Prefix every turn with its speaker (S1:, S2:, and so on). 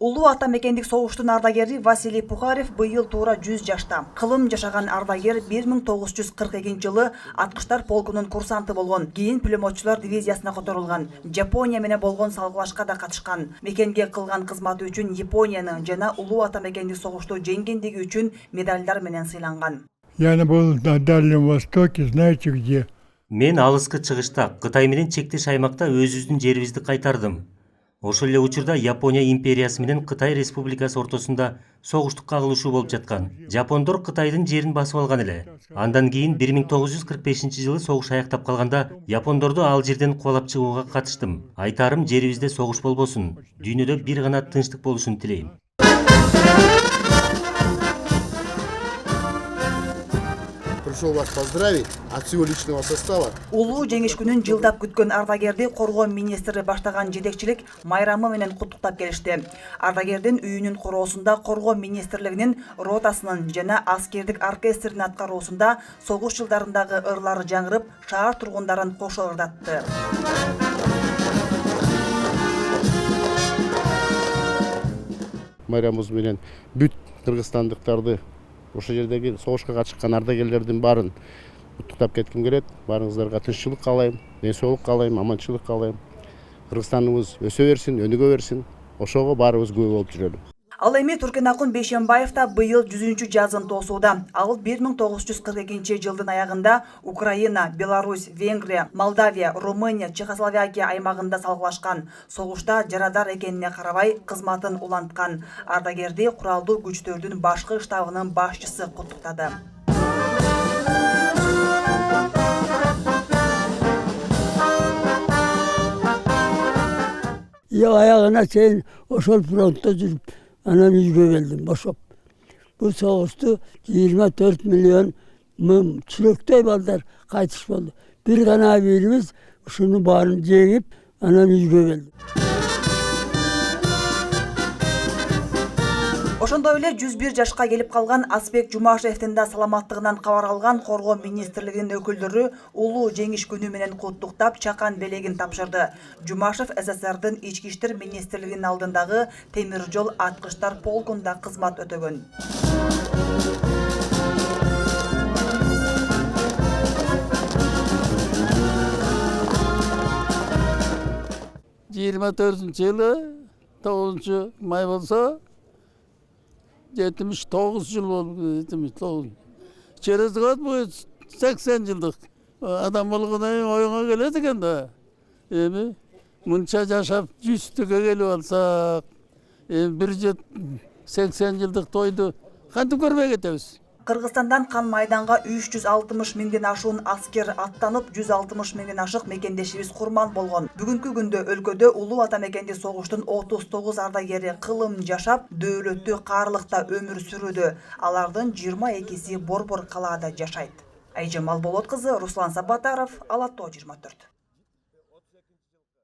S1: Улуу ата мекендик согуштун ардагери Василий Пухарев быйыл туура 100 жашта. Кылым жашаган ардагер 1942-жылы аткыштар полкунун курсанты болгон. Кийин пулеметчулар дивизиясына которулган. Жапония менен болгон салгылашка да катышкан. Мекенге кылган кызматы үчүн Япониянын жана улуу ата мекендик согушту жеңгендиги үчүн медальдар менен сыйланган.
S2: Я был на Дальнем Востоке, знаете где?
S3: Мен алыскы чыгышта Кытай менен чектеш аймакта өзүбүздүн жерибизди кайтардым. Ошол эле учурда Япония империясы менен Кытай республикасы ортосунда согуштук кагылышуу болуп жаткан. Жапондор Кытайдын жерин басып алган эле. Андан кийин 1945-жылы согуш аяктап калганда япондорду ал жерден кубалап чыгууга катыштым. Айтарым, жерибизде согуш болбосун. Дүйнөдө бир гана тынчтык болушун тилейм.
S4: Пришел вас поздравить от всего личного состава.
S1: Улуу жеңиш күнүн жылдап күткөн ардагерди коргоо министри баштаган жетекчилик майрамы менен куттуктап келишти. Ардагердин үйүнүн короосунда коргоо министрлигинин ротасынын жана аскердик оркестринин аткаруусунда согуш жылдарындагы ырлары жаңырып, шаар тургундарын кошо ырдатты.
S4: Майрамыбыз менен бүт кыргызстандыктарды, ошо жердеги согушка катышкан ардагерлердин баарын куттуктап кетким келет. Баарыңыздарга тынччылык каалайм, ден соолук каалайм, аманчылык каалайм. Кыргызстаныбыз өсө берсин, өнүгө берсин. Ошого баарыбыз күбө болуп жүрөлү.
S1: Ал эми Туркенакун Бейшембаев да быйыл 100-чү жазын тосууда. Ал 1942-жылдын аягында Украина, Беларусь, Венгрия, Молдавия, Румыния, Чехословакия аймагында салгылашкан. Согушта жарадар экенине карабай кызматын уланткан. Ардагерди куралдуу күчтөрдүн башкы штабынын башчысы куттуктады.
S5: Ayağına sen ошол фронтта жүрүп, анан үйгө келдим бошоп. Бул согушту 24 миллион чүрөктөй балдар кайтыш болду. Бир гана бирибиз ушуну баарын жеңип, анан үйгө келдим.
S1: Ошондой эле 101 жашка келип калган Асбек Жумашевдин да саламаттыгынан кабар алган коргоо министрлигинин өкүлдөрү улуу жеңиш күнү менен куттуктап чакан белегин тапшырды. Жумашев СССРдын ички иштер министрлигинин алдындагы темир жол аткыштар полкунда кызмат өтөгөн.
S5: Жылы 9 май болсо 79 жыл болду, 79. Через год будет 80 жылдык. Адам болгондон кийин оюңа келет экен да. Эми мынча жашап 100-түгө келип алсак, 180 жылдык тойду кантип көрбөй кетебиз?
S1: Кыргызстандан кан майданга 360 миңден ашуун аскер аттанып, 160 миңден ашык мекендешибиз курман болгон. Бүгүнкү күндө өлкөдө улуу ата мекенди согуштун 39 ардагери кылым жашап, дөөлөттүү каарлыкта өмүр сүрүүдө. Алардын 22си Борбор калаада жашайт. Айжамал Болот кызы, Руслан Сабатаров, Ала Тоо 24.